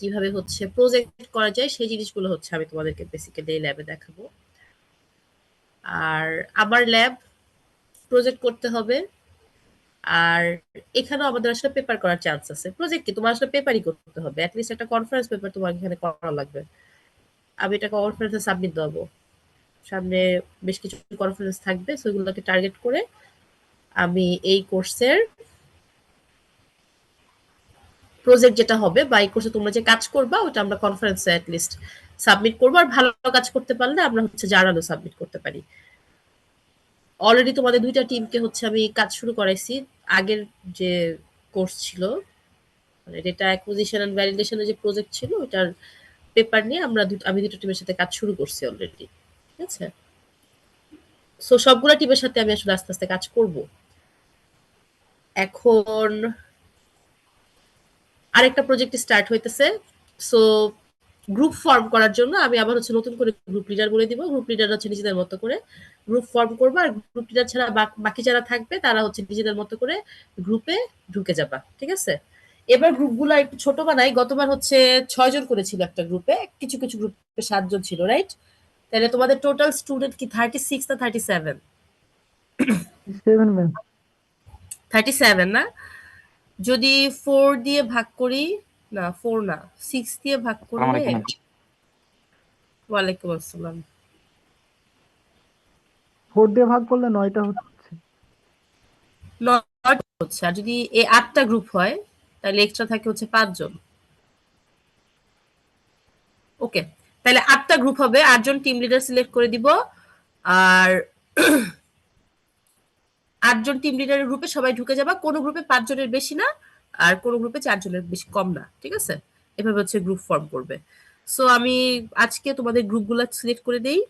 কিভাবে হচ্ছে প্রজেক্ট করা যায় সেই জিনিসগুলো হচ্ছে আমি তোমাদেরকে বেসিক্যালি এই ল্যাবে দেখাবো। আর আমার ল্যাব প্রজেক্ট করতে হবে। আর এখানেও আমাদের আসলে পেপার করার চান্স আছে। প্রজেক্ট কি তোমার আসলে পেপারই করতে হবে, অ্যাটলিস্ট একটা কনফারেন্স পেপার তোমার এখানে করা লাগবে। আমি এটা কনফারেন্সে সাবমিট দেবো। সামনে বেশ কিছু কনফারেন্স থাকবে, সেগুলোকে টার্গেট করে আমি এই কোর্সের প্রজেক্ট যেটা হবে বা এই কোর্সে তোমরা যে কাজ করবা ওটা আমরা কনফারেন্সে অ্যাটলিস্ট সাবমিট করবো। আর ভালো কাজ করতে পারলে আমরা হচ্ছে জার্নালও সাবমিট করতে পারি। অলরেডি তোমাদের ২ টা টিমকে হচ্ছে আমি কাজ শুরু করাইছি। আগের যে কোর্স ছিল, মানে ডেটা অ্যাকুইজিশন এন্ড ভ্যালিডেশন এর যে প্রজেক্ট ছিল ওটার পেপার নিয়ে আমি ২ টা টিমের সাথে কাজ শুরু করছি অলরেডি। ঠিক আছে? সো সবগুলা টিমের সাথে আমি আসলে আস্তে, আস্তে কাজ করব। এখন আরেকটা প্রজেক্ট স্টার্ট হইতেছে। সো গ্রুপ ফর্ম করার জন্য আমি আবার হচ্ছে নতুন করে গ্রুপ লিডার বলে দিব। গ্রুপ লিডার হচ্ছে নিজেদের মতো করে গ্রুপ ফর্ম করবা। আর গ্রুপ লিডার ছাড়া বাকি যারা থাকবে তারা হচ্ছে নিজেদের মতো করে গ্রুপে ঢুকে যাবা। ঠিক আছে? এবার গ্রুপগুলো একটু ছোট বানাই। গতবার হচ্ছে ৬ জন করেছিল একটা গ্রুপে। কিছু, কিছু গ্রুপে ৭ জন ছিল, রাইট? তাহলে তোমাদের টোটাল স্টুডেন্ট কি 36 না 37? 7 ম্যাম। 37 না? যদি 4 দিয়ে ভাগ করি, না 4 না, 6 দিয়ে ভাগ আসসালামু করলে, আলাইকুম ম্যাম। ওয়ালাইকুম আসসালাম। 4 দিয়ে ভাগ করলে 9টা হচ্ছে। ৯ হচ্ছে। আর যদি ৮টা গ্রুপ হয় তাহলে এক্সট্রা থাকে হচ্ছে ৫ জন। ওকে, তাহলে ৮টা গ্রুপ হবে। ৮ জন টিম লিডার সিলেক্ট করে দিব। আর ৮ জন টিম লিডারের গ্রুপে সবাই ঢুকে যাবা। কোন গ্রুপে ৫ জনের বেশি না, আর কোন গ্রুপে ৪ জনের বেশি কম না। ঠিক আছে? এভাবে হচ্ছে গ্রুপ ফর্ম করবে। সো আমি আজকে তোমাদের গ্রুপগুলো সিলেক্ট করে দেই।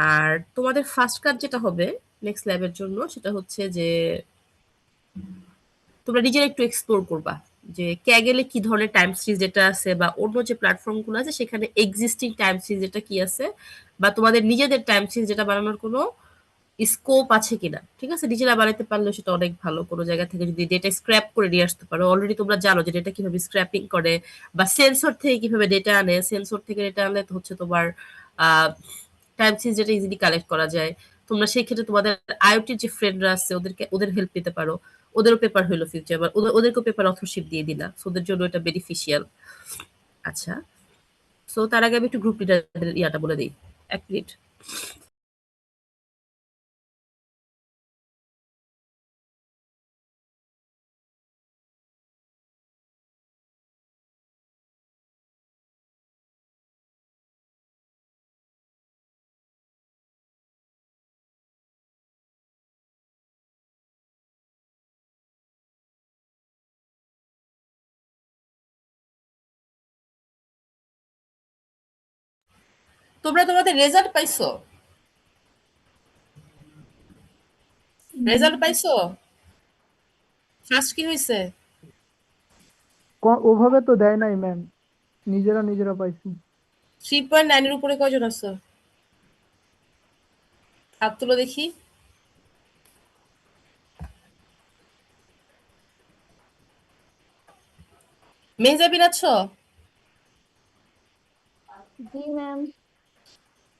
আর তোমাদের ফার্স্ট কাজ যেটা হবে নেক্সট ল্যাবের জন্য সেটা হচ্ছে যে তোমরা নিজেরা একটু এক্সপ্লোর করবা যে ক্যাগেলে কি ধরনের টাইম সিরিজ যেটা আছে বা অন্য যে প্ল্যাটফর্ম গুলো আছে সেখানে এক্সিস্টিং টাইম সিরিজ যেটা কি আছে, বা তোমাদের নিজেদের টাইম সিরিজ যেটা বানানোর কোনো স্কোপ আছে কিনা। ঠিক আছে? নিজেরা বানাতে পারলে সেটা অনেক ভালো। কোনো জায়গা থেকে যদি ডেটা স্ক্র্যাপ করে নিয়ে আসতে পারো, অলরেডি তোমরা জানো যে ডেটা কিভাবে স্ক্র্যাপিং করে বা সেন্সর থেকে কিভাবে ডেটা আনে। সেন্সর থেকে ডেটা আনলে তো হচ্ছে তোমার টাইম সিরিজ যেটা ইজিলি কালেক্ট করা যায়। তোমরা সেই ক্ষেত্রে তোমাদের আইওটির যে ফ্রেন্ডরা আছে ওদের হেল্প নিতে পারো। ওদেরও পেপার হইলো ফিউচার, বা ওদেরকেও পেপার অথরশিপ দিয়ে দিলা। সো ওদের জন্য এটা বেনিফিশিয়াল। আচ্ছা, সো তার আগে আমি একটু গ্রুপ লিডারদের ইয়াটা বলে দিই। ১ মিনিট। তোমরা তোমাদের রেজাল্ট পাইছো? রেজাল্ট পাইছো? ফার্স্ট কি হয়েছে? ওভাবে তো দেয় নাই ম্যাম, নিজেরা নিজেরা পাইছি। 3.9 এর উপরে কয়জন আছো? হাত তুলো দেখি। মেহজাবিন আছো? জি ম্যাম।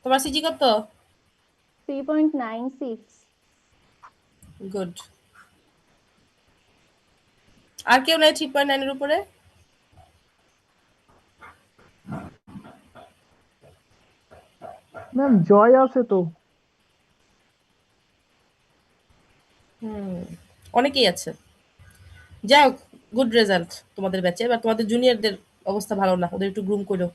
তোমার সিজি কত? 3.96। গুড। আর কেউ নাই 3.9 এর উপরে? ম্যাম জয় আছে তো। হুম, অনেকেই আছে। যাই হোক, গুড রেজাল্ট তোমাদের ব্যাচে। এবার তোমাদের জুনিয়রদের অবস্থা ভালো না, ওদের একটু গ্রুম করো।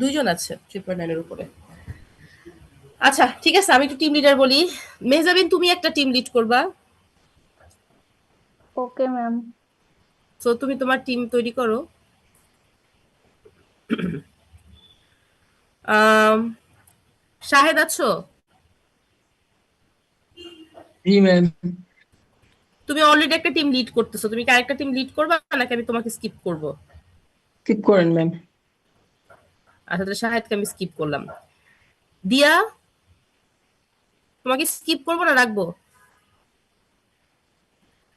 ২ জন আছে 3.9 এর উপরে। আচ্ছা ঠিক আছে, আমি একটু টিম লিডার বলি। মেহজাবিন তুমি একটা টিম লিড করবা। Okay ma'am. সো তুমি তোমার টিম তৈরি করো। আম, শাহেদ আছো? জি ম্যাম। তুমি অলরেডি একটা টিম লিড করতেছো, তুমি কি আরেকটা টিম লিড করবা নাকি আমি তোমাকে স্কিপ করব? ঠিক করেন ম্যাম। আচ্ছা, তাহলে শাহেদকে আমি স্কিপ করলাম। দিয়া, তোমাকে স্কিপ করবো না রাখবো?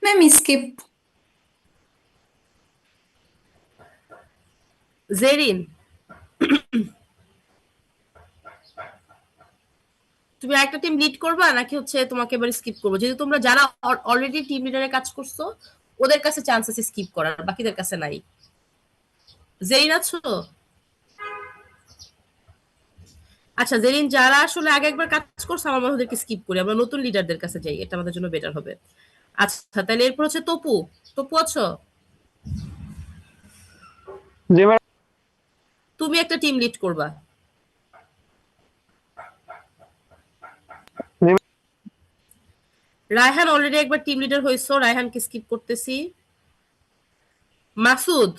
Ma'am skip. জেরিন, তুমি একটা টিম লিড করবা নাকি হচ্ছে তোমাকে এবার স্কিপ করবো? যেহেতু তোমরা যারা অলরেডি টিম লিডারে কাজ করছো ওদের কাছে চান্স আছে স্কিপ করার, বাকিদের কাছে নাই। জেরিন আছো? আচ্ছা জেরিন, যারা আসলে আগে একবার কাজ করছো আমার মনে হয় ওদেরকে স্কিপ করি, আমরা নতুন লিডারদের কাছে যাই, এটা আমাদের জন্য বেটার হবে। আচ্ছা তাহলে এরপর হচ্ছে তপু। তপু আছো? জি ম্যাম। তুমি একটা টিম লিড করবা। জি ম্যাম। রায়হান অলরেডি একবার টিম লিডার হয়েছো, রায়হানকে স্কিপ করতেছি। মাসুদ,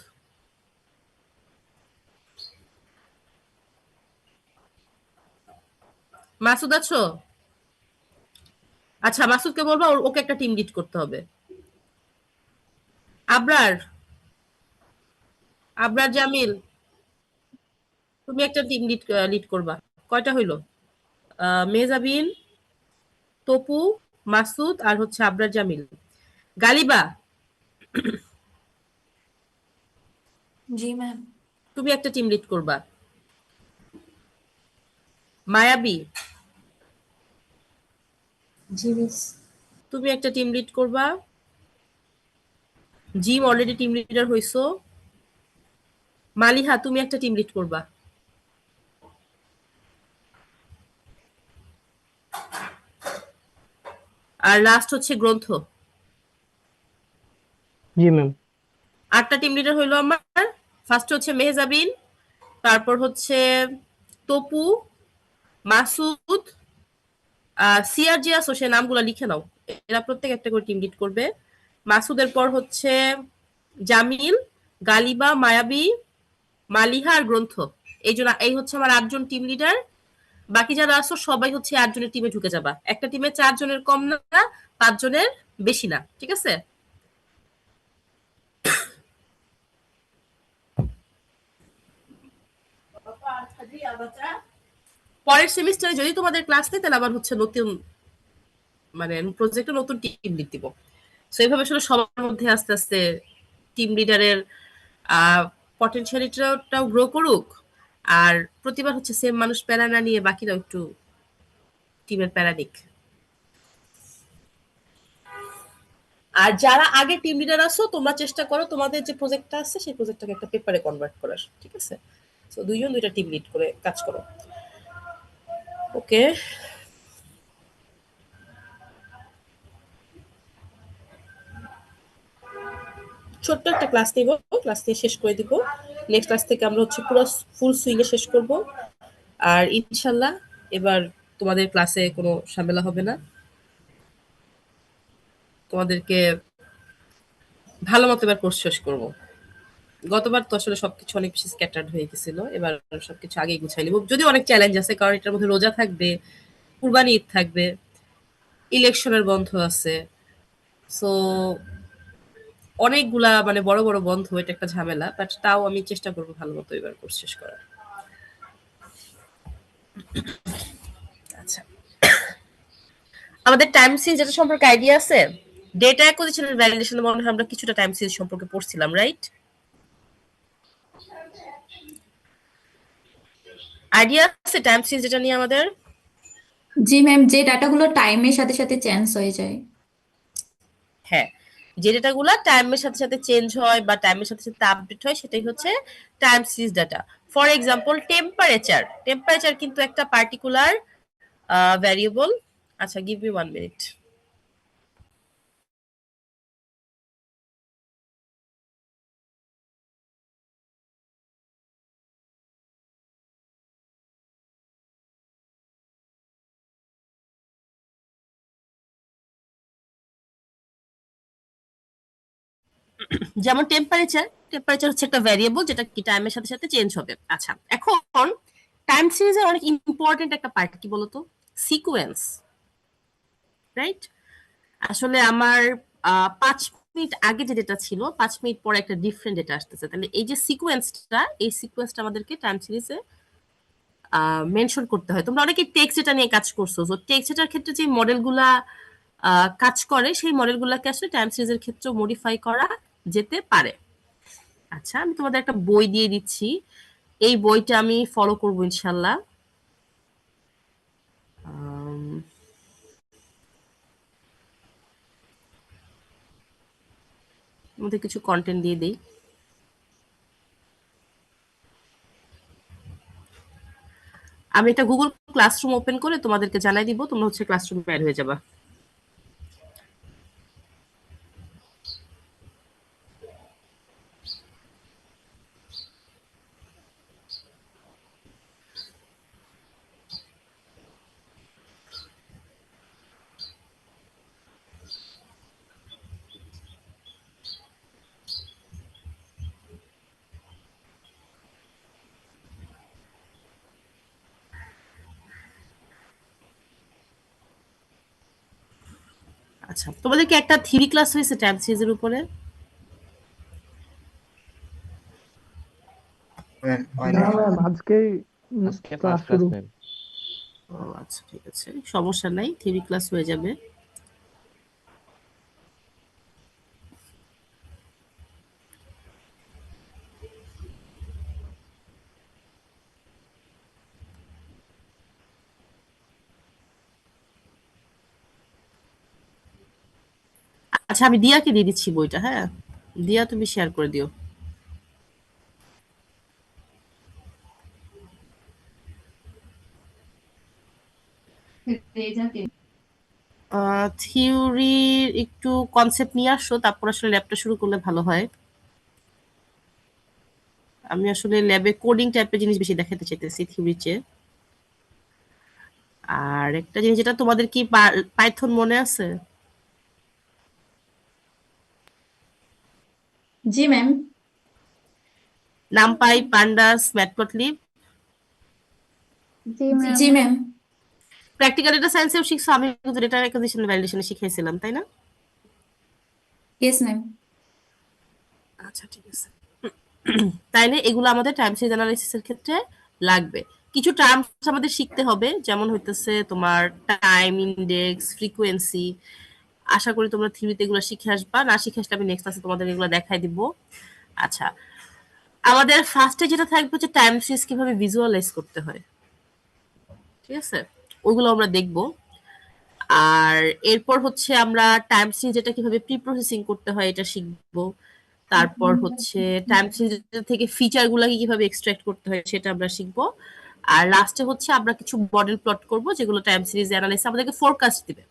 মাসুদ আছো? আচ্ছা মাসুদকে বলবো ওকে একটা টিম লিড করতে হবে। আবরার, আবরার জামিল, তুমি একটা টিম লিড করবা। কয়টা হইলো? মেজাবিন, তপু, মাসুদ আর হচ্ছে আবরার জামিল। গালিবা, জি ম্যাম। তুমি একটা টিম লিড করবা। মায়াবী, জি মিস। তুমি একটা টিম লিড করবা। জিম অলরেডি টিম লিডার হইছো। মালিহা, তুমি একটা টিম লিড করবা। আর লাস্ট হচ্ছে গ্রন্থ। জি ম্যাম। 8টা টিম লিডার হইলো আমার। ফার্স্ট হচ্ছে মেহজাবিন, তারপর হচ্ছে তপু, মাসুদ, সিআরজি আসো, সে নামগুলো লিখে নাও। এরা প্রত্যেক একটা করে টিম লিড করবে। মাসুদের পর হচ্ছে জামিল, গালিবা, মায়াবী, মালিহা আর গ্রন্থ। এই হচ্ছে আমার 8জন টিম লিডার। বাকি যারা আসো সবাই হচ্ছে 8জনের টিমে ঢুকে যাবা। একটা টিমে 4জনের কম না, 5জনের বেশি না, ঠিক আছে? পরের সেমিস্টারে যদি তোমাদের ক্লাস নেই তাহলে আবার হচ্ছে নতুন মানে প্রজেক্টে নতুন টিম লিড দিব। সো এইভাবে আসলে সবার মধ্যে আস্তে আস্তে টিম লিডারের পটেনশিয়ালিটাও গ্রো করুক। আর প্রতিবার হচ্ছে সেম মানুষ প্যারা না নিয়ে বাকিরাও একটু টিমের প্যারা নিক। আর যারা আগে টিম লিডার আছো তোমরা চেষ্টা করো তোমাদের যে প্রজেক্টটা আছে সেই প্রজেক্টটাকে একটা পেপারে কনভার্ট করার, ঠিক আছে? সো দুইজন দুইটা টিম লিড করে কাজ করো। ওকে, ছোট্ট একটা ক্লাস নিব, ক্লাস নিয়ে শেষ করে দিব। নেক্সট ক্লাস থেকে আমরা হচ্ছে পুরো ফুল সুইং এ শেষ করব। আর ইনশাল্লাহ এবার তোমাদের ক্লাসে কোনো ঝামেলা হবে না, তোমাদেরকে ভালো মতো এবার কোর্স শেষ করব। গতবার তো আসলে সবকিছু অনেক বেশি স্ক্যাটার্ড হয়ে গেছিল, এবার সবকিছু আগেই গুছাই নিব। যদি অনেক চ্যালেঞ্জ আছে কারণ এটার মধ্যে রোজা থাকবে, কুরবানি ঈদ থাকবে, ইলেকশনের বন্ধ আছে। সো অনেকগুলা মানে বড় বড় বন্ধ, এটা একটা ঝামেলা, বাট তাও আমি চেষ্টা করবো ভালো মতো এবার কোর্স শেষ করার। আচ্ছা, আমাদের টাইম সিরিজ যেটা সম্পর্কে আইডিয়া আছে? ডেটা অ্যাকুইজিশনের ভ্যালিডেশনে মনে হয় আমরা কিছুটা টাইম সিরিজ সম্পর্কে পড়ছিলাম, রাইট? আইডিয়া আছে টাইম সিরিজ যেটা নিয়ে আমাদের? জি ম্যাম, যে ডাটাগুলো টাইমের সাথে সাথে চেঞ্জ হয়ে যায়। হ্যাঁ, যে ডেটাগুলো টাইমের সাথে সাথে চেঞ্জ হয় বা টাইমের সাথে সাথে আপডেট হয় সেটাই হচ্ছে time series data. For example temperature, temperature কিন্তু একটা পার্টিকুলার ভ্যারিয়েবল। আচ্ছা গিভ মি 1 মিনিট। যেমন টেম্পারেচার, টেম্পারেচার হচ্ছে একটা ভ্যারিয়েবল যেটা কি টাইমের সাথে সাথে চেঞ্জ হবে। আচ্ছা এখন টাইম সিরিজের অনেক ইম্পর্টেন্ট একটা পার্ট কি বলতো? Sequence, right? আসলে আমার 5 মিনিট আগে যে ডেটা ছিল 5 মিনিট পরে একটা ডিফারেন্ট ডেটা আসতেছে, তাহলে এই যে সিকোয়েন্সটা, এই সিকোয়েন্সটা আমাদেরকে টাইম সিরিজে মেনশন করতে হয়। তোমরা অনেকে টেক্সট ডেটা নিয়ে কাজ করছো, তো টেক্সট ডেটার ক্ষেত্রে যে মডেলগুলা কাজ করে সেই মডেলগুলোকে আসলে টাইম সিরিজের ক্ষেত্রে মডিফাই করা যেতে পারে। আচ্ছা, আমি তোমাদের একটা বই দিয়ে দিচ্ছি, এই বইটা আমি ফলো করবো ইনশাল্লাহ। মধ্যে কিছু কন্টেন্ট দিয়ে দিই। আমি এটা গুগল ক্লাসরুম ওপেন করে তোমাদেরকে জানাই দিব, তোমরা হচ্ছে ক্লাসরুমে অ্যাড হয়ে যাবা। আচ্ছা, তোমাদেরকে একটা থিওরি ক্লাস হয়েছে টাইম সিরিজের উপরে? না ম্যাম, আজকেই আজকে ক্লাস ফার্স্ট ক্লাস শুরু। ম্যাম। ও আচ্ছা, ঠিক আছে, সমস্যা নাই, থিওরি ক্লাস হয়ে যাবে। আচ্ছা, আমি দিয়াকে দিয়ে দিচ্ছি বইটা। হ্যাঁ, দিয়া তুমি শেয়ার করে দিও। থিওরির একটু কনসেপ্ট নিয়ে আসো, তারপর আসলে ল্যাবটা শুরু করলে ভালো হয়। আমি আসলে ল্যাবে কোডিং টাইপের জিনিস বেশি দেখাতে চাইতেছি থিওরির চেয়ে। আর একটা জিনিস, যেটা তোমাদের কি পাইথন মনে আছে? জি ম্যাম। NumPy, pandas, Matplotlib. জি ম্যাম। প্র্যাকটিক্যাল ডেটা সায়েন্সেও শিখছো, আমি কিন্তু ডেটা অ্যাকুইজিশন ভ্যালিডেশনে শিখিয়েছিলাম, তাই না? Yes ma'am. আচ্ছা, ঠিক আছে। তাইলে এগুলো আমাদের টাইম সিরিজ অ্যানালাইসিসের ক্ষেত্রে লাগবে। কিছু টার্মস আমাদের শিখতে হবে, যেমন হইতেছে তোমার টাইম ইনডেক্স, ফ্রিকোয়েন্সি। আশা করি তোমরা থিওরিতে এগুলো শিখে আসবা, না শিখে আসলে আমি নেক্সট ক্লাসে তোমাদের এগুলো দেখাই দিব। আচ্ছা, আমাদের ফার্স্টে যেটা থাকবে হচ্ছে টাইম সিরিজ কিভাবে ভিজুয়ালাইজ করতে হয়, ঠিক আছে? ওইগুলো আমরা দেখব। আর এরপর হচ্ছে আমরা টাইম সিরিজ যেটা কিভাবে প্রি প্রসেসিং করতে হয় এটা শিখবো। তারপর হচ্ছে টাইম সিরিজ থেকে ফিচার গুলাকে কিভাবে এক্সট্রাক্ট করতে হয় সেটা আমরা শিখবো। আর লাস্টে হচ্ছে আমরা কিছু মডেল প্লট করব, যেগুলো টাইম সিরিজ অ্যানালাইসিস আমাদেরকে ফোরকাস্ট দিবে।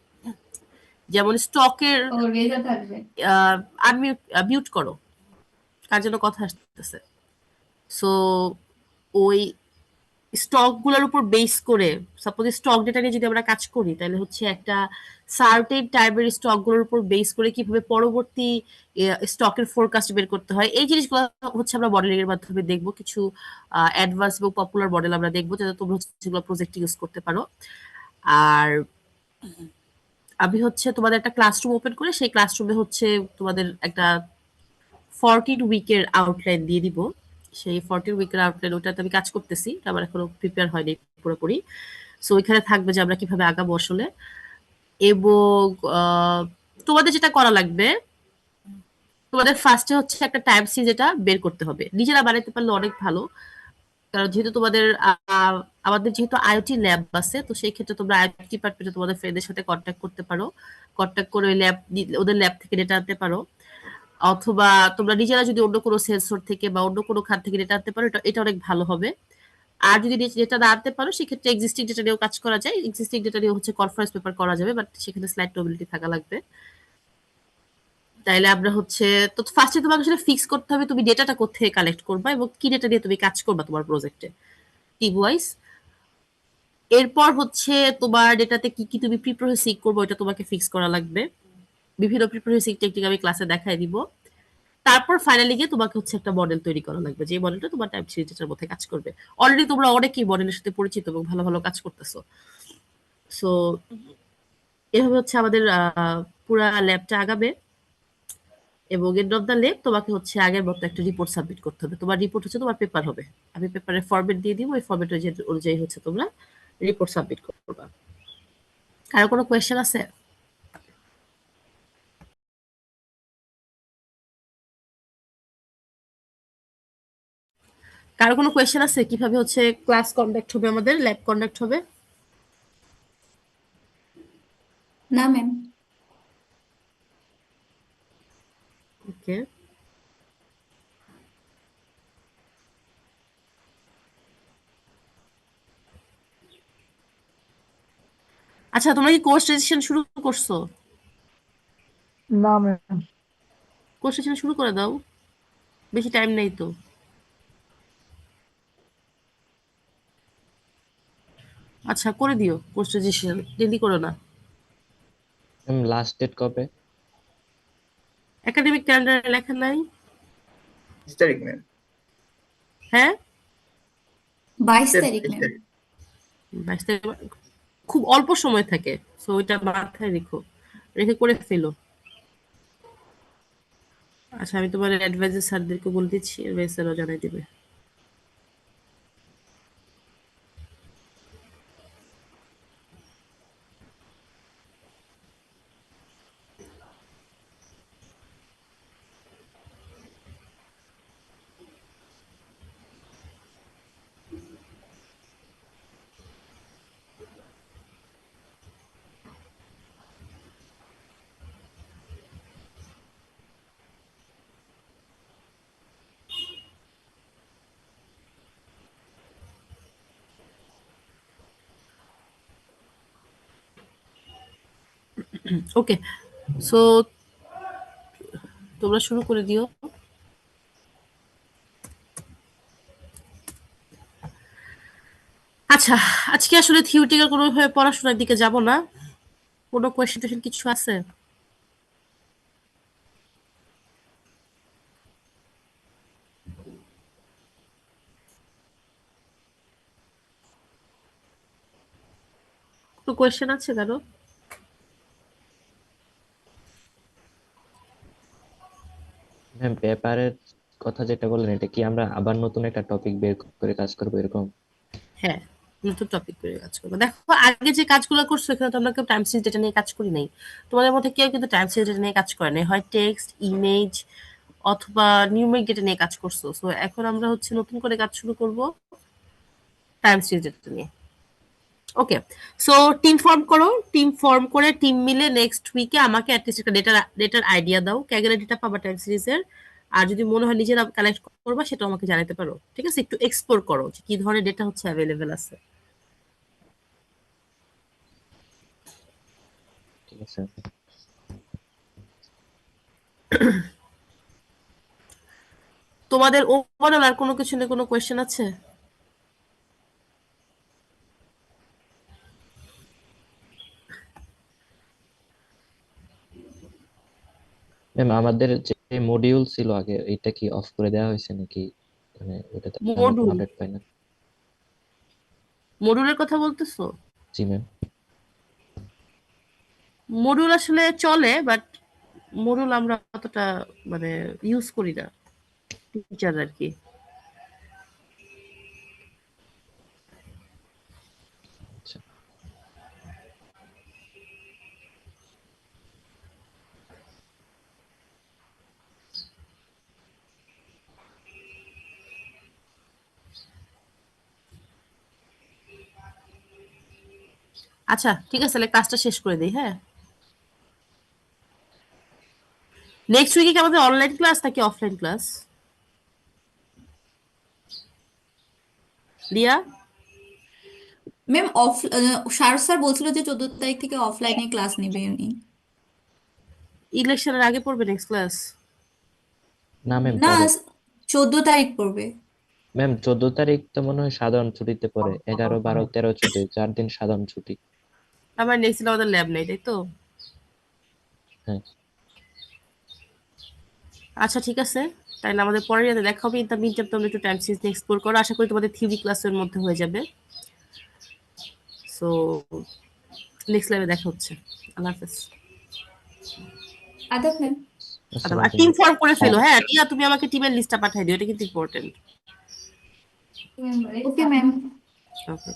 যেমন স্টকের আনমিউট মিউট করো, কার জন্য কথা আসতেছে। সো ওই স্টক গুলোর উপর বেস করে, সাপোজ স্টক ডেটা নিয়ে যদি আমরা কাজ করি, তাহলে হচ্ছে একটা সার্টেন টাইমের স্টক গুলোর উপর বেস করে কিভাবে পরবর্তী স্টকের ফোরকাস্ট বের করতে হয়, এই জিনিসগুলো হচ্ছে আমরা মডেলিং এর মাধ্যমে দেখবো। কিছু অ্যাডভান্স এবং পপুলার মডেল আমরা দেখবো, যাতে তোমরা হচ্ছে সেগুলো প্রজেক্ট ইউজ করতে পারো। আর আমি হচ্ছে তোমাদের একটা ক্লাসরুম ওপেন করে সেই ক্লাসরুমে হচ্ছে তোমাদের একটা 14 উইকের আউটলাইন দিয়ে দিব। সেই 14 উইকের আউটলাইন, ওটাতে আমি কাজ করতেছি, আমার এখনো প্রিপেয়ার হয়নি পুরোপুরি। সো ওইখানে থাকবে যে আমরা কিভাবে আগাবো আসলে। এবং তোমাদের যেটা করা লাগবে, তোমাদের ফার্স্টে হচ্ছে একটা টাইম সিরিজ এটা বের করতে হবে। নিজেরা বানাইতে পারলে অনেক ভালো, কারণ যেহেতু তোমাদের আমাদের যেহেতু আইওটি ল্যাব আছে, তো সেই ক্ষেত্রে তোমরা আইওটি ডিপার্টমেন্টে তোমাদের ফ্রেন্ডের সাথে কন্ট্যাক্ট করতে পারো, কন্ট্যাক্ট করে ওই ল্যাব, ওদের ল্যাব থেকে ডেটা আনতে পারো। অথবা তোমরা নিজেরা যদি অন্য কোনো সেন্সর থেকে বা অন্য কোনো খাত থেকে ডেটা আনতে পারো, এটা এটা অনেক ভালো হবে। আর যদি ডেটা না আনতে পারো, সেক্ষেত্রে এক্সিস্টিং ডেটা নিয়েও কাজ করা যায়। এক্সিস্টিং ডেটা নিয়ে হচ্ছে কনফারেন্স পেপার করা যাবে, বাট সেখানে স্লাইড টেবিলিটি থাকা লাগবে। তাইলে আমরা হচ্ছে, তো ফার্স্টে তোমাকে আসলে ফিক্স করতে হবে তুমি ডেটাটা কোথায় কালেক্ট করবা এবং কি ডেটা দিয়ে তুমি কাজ করবা তোমার প্রজেক্টে টিম ওয়াইজ। এরপর হচ্ছে তোমার ডেটাতে কি কি তুমি প্রি প্রসেসিং করবো, এটা তোমাকে ফিক্স করা লাগবে। বিভিন্ন প্রি প্রসেসিং টেকনিক আমি ক্লাসে দেখাই দিব। তারপর ফাইনালি গিয়ে তোমাকে হচ্ছে একটা মডেল তৈরি করা লাগবে, যে মডেলটা তোমার টাইম সিরিজের মধ্যে কাজ করবে। অলরেডি তোমরা অনেকেই মডেলের সাথে পরিচিত এবং ভালো ভালো কাজ করতেছো। সো এভাবে হচ্ছে আমাদের পুরা ল্যাবটা আগাবে। এবং এন্ড অফ দ্য লেব তোমাকে হচ্ছে আগের মতো একটা রিপোর্ট সাবমিট করতে হবে। তোমার রিপোর্ট হচ্ছে তোমার পেপার হবে, আমি পেপারের ফরম্যাট দিয়ে দিব, ওই ফরম্যাট অনুযায়ী হচ্ছে তোমরা রিপোর্ট সাবমিট করবা। কারো কোনো কোয়েশ্চেন আছে? কারো কোনো কোয়েশ্চেন আছে কিভাবে হচ্ছে ক্লাস কন্ডাক্ট হবে, আমাদের ল্যাব কন্ডাক্ট হবে? না ম্যাম। ওকে, আচ্ছা তোমরা কি কোর্স রেজিস্ট্রেশন শুরু করছো? না ম্যাম। কোর্স রেজিস্ট্রেশন শুরু করে দাও, বেশি টাইম নেই তো। আচ্ছা করে দিও কোর্স রেজিস্ট্রেশন, দেরি করো না। লাস্ট ডেট কবে? একাডেমিক ক্যালেন্ডারে লেখা নাই? 22 তারিখ ম্যাম। হ্যাঁ 22 তারিখ 22 ম্যাম। তারিখ। 22 তারিখ খুব অল্প সময় থাকে, সো ওইটা মাথায় রেখো, রেখে করে ফেলো। আচ্ছা আমি তোমার অ্যাডভাইজার স্যারদেরকে বলে দিচ্ছি, অ্যাডভাইজার স্যারও জানাই দিবে। ওকে, সো তোমরা শুরু করে দিও। আচ্ছা আজকে আসলে থিওরিটিক্যাল কোনো ভাবে পড়াশোনার দিকে যাব না। কোনো কোয়েশ্চেন টোয়েশ্চেন কিছু আছে? কোনো কোয়েশ্চেন আছে কারো? ম্যাম পেপারের কথা যেটা বললেন, এটা কি আমরা আবার নতুন একটা টপিক বের করে কাজ করবো এরকম? হ্যাঁ নতুন টপিক করে কাজ করবো। দেখো আগে যে কাজগুলো করছো এখানে তো আমরা কেউ টাইম সিরিজ ডেটা নিয়ে কাজ করি নাই, তোমাদের মধ্যে কেউ কিন্তু টাইম সিরিজ ডেটা নিয়ে কাজ করে নাই, হয় টেক্সট, ইমেজ অথবা নিউমেরিক ডেটা নিয়ে কাজ করছো। সো এখন আমরা হচ্ছে নতুন করে কাজ শুরু করব টাইম সিরিজ ডেটা নিয়ে। ওকে, সো টিম ফর্ম করো, টিম ফর্ম করে টিম মিলে নেক্সট উইকে আমাকে অ্যাটলিস্ট একটা ডেটার আইডিয়া দাও, ক্যাগেলে ডেটা পাবা টাইম সিরিজের। আর যদি মনে হয় নিজেরা কালেক্ট করবা সেটা আমাকে জানাতে পারো, ঠিক আছে? একটু এক্সপ্লোর করো যে কি ধরনের ডেটা হচ্ছে অ্যাভেলেবেল আছে। ঠিক আছে। তোমাদের ওভারঅল আর কোনো কিছু নিয়ে কোনো কোয়েশ্চেন আছে? ম্যাম আমাদের যে মডিউল ছিল আগে, এটা কি অফ করে দেওয়া হয়েছে নাকি? মানে ওটাতে আমরা কোনো মডুল, আপডেট পাই না। মডুলের কথা বলতেছো? জি ম্যাম। মডুল আসলে চলে, বাট মডুল আমরা অতটা মানে ইউজ করি না, টিচার আর কি। আচ্ছা। আচ্ছা ঠিক আছে, তাহলে কাজটা শেষ করে দিই। হ্যাঁ নেক্সট উইকে কি আমাদের অনলাইন ক্লাস নাকি অফলাইন ক্লাস? রিয়া? ম্যাম শারদ স্যার বলছিল যে 14 তারিখ থেকে অফলাইনে ক্লাস নেবে উনি। ইলেকশনের আগে পড়বে নেক্সট ক্লাস? না ম্যাম না, পরে। 14 তারিখ পড়বে। ম্যাম 14 তারিখ তো মনে হয় সাধারণ ছুটিতে পড়ে, 11, 12, 13 ছুটি, 4 দিন সাধারণ ছুটি। আমার নেক্সট দিন আমাদের ল্যাব নেই, তাই তো? হ্যাঁ। আচ্ছা ঠিক আছে, তাহলে আমাদের পরের ইয়াতে দেখা হবে। ইন দ্য মিন টাইম তোমরা একটু টাইম সিরিজ এক্সপ্লোর করো, আশা করি তোমাদের থিওরি ক্লাসের মধ্যে হয়ে যাবে। সো নেক্সট ল্যাবে দেখা হচ্ছে। আল্লাহ হাফেজ। আদাব ম্যাম। অথবা আসসালামু টিম আলাইকুম। ফর্ম করে ফেলো। হ্যাঁ টিয়া, তুমি আমাকে টিমের লিস্টটা পাঠিয়ে দিও, এটা কিন্তু ইম্পর্টেন্ট। Okay ma'am. ওকে।